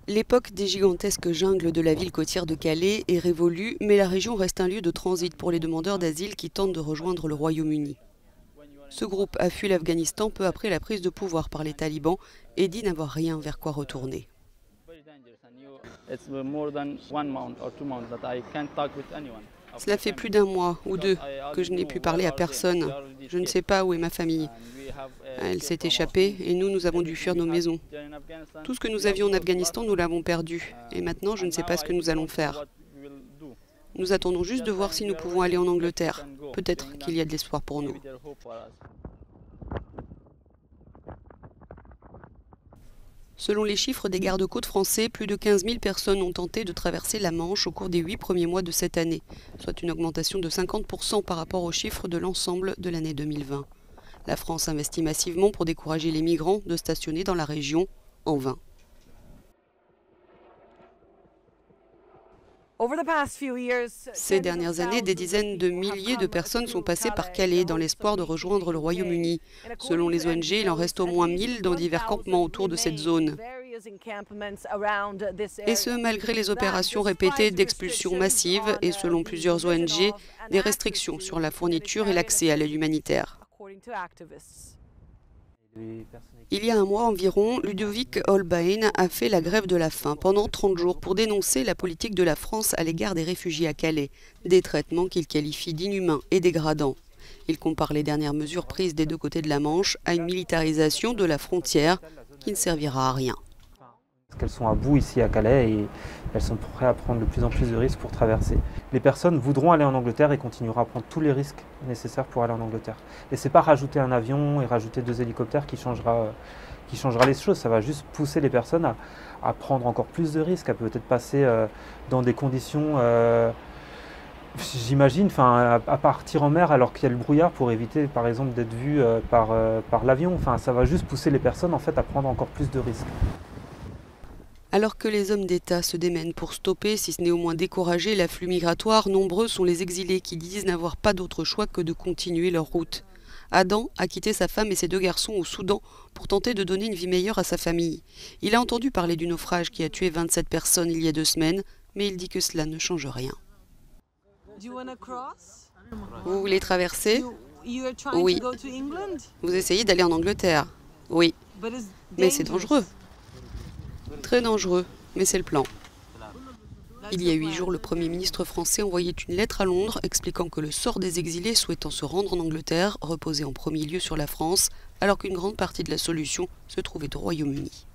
L'époque des gigantesques jungles de la ville côtière de Calais est révolue, mais la région reste un lieu de transit pour les demandeurs d'asile qui tentent de rejoindre le Royaume-Uni. Ce groupe a fui l'Afghanistan peu après la prise de pouvoir par les talibans et dit n'avoir rien vers quoi retourner. Cela fait plus d'un mois ou deux que je n'ai pu parler à personne. Je ne sais pas où est ma famille. Elle s'est échappée et nous avons dû fuir nos maisons. Tout ce que nous avions en Afghanistan, nous l'avons perdu. Et maintenant, je ne sais pas ce que nous allons faire. Nous attendons juste de voir si nous pouvons aller en Angleterre. Peut-être qu'il y a de l'espoir pour nous. Selon les chiffres des gardes-côtes français, plus de 15 000 personnes ont tenté de traverser la Manche au cours des 8 premiers mois de cette année, soit une augmentation de 50% par rapport aux chiffres de l'ensemble de l'année 2020. La France investit massivement pour décourager les migrants de stationner dans la région, en vain. Ces dernières années, des dizaines de milliers de personnes sont passées par Calais dans l'espoir de rejoindre le Royaume-Uni. Selon les ONG, il en reste au moins 1000 dans divers campements autour de cette zone. Et ce, malgré les opérations répétées d'expulsion massive et, selon plusieurs ONG, des restrictions sur la fourniture et l'accès à l'aide humanitaire. Il y a un mois environ, Ludovic Holbein a fait la grève de la faim pendant 30 jours pour dénoncer la politique de la France à l'égard des réfugiés à Calais, des traitements qu'il qualifie d'inhumains et dégradants. Il compare les dernières mesures prises des deux côtés de la Manche à une militarisation de la frontière qui ne servira à rien. Qu'elles sont à bout ici à Calais et elles sont prêtes à prendre de plus en plus de risques pour traverser. Les personnes voudront aller en Angleterre et continueront à prendre tous les risques nécessaires pour aller en Angleterre. Et ce n'est pas rajouter un avion et rajouter 2 hélicoptères qui changera les choses. Ça va juste pousser les personnes à prendre encore plus de risques, à peut-être passer dans des conditions, j'imagine, à partir en mer alors qu'il y a le brouillard pour éviter par exemple d'être vu par l'avion. Ça va juste pousser les personnes en fait, à prendre encore plus de risques. Alors que les hommes d'État se démènent pour stopper, si ce n'est au moins décourager l'afflux migratoire, nombreux sont les exilés qui disent n'avoir pas d'autre choix que de continuer leur route. Adam a quitté sa femme et ses 2 garçons au Soudan pour tenter de donner une vie meilleure à sa famille. Il a entendu parler du naufrage qui a tué 27 personnes il y a 2 semaines, mais il dit que cela ne change rien. Vous voulez traverser? Oui. Vous essayez d'aller en Angleterre? Oui. Mais c'est dangereux. Très dangereux, mais c'est le plan. Il y a 8 jours, le Premier ministre français envoyait une lettre à Londres expliquant que le sort des exilés souhaitant se rendre en Angleterre reposait en premier lieu sur la France, alors qu'une grande partie de la solution se trouvait au Royaume-Uni.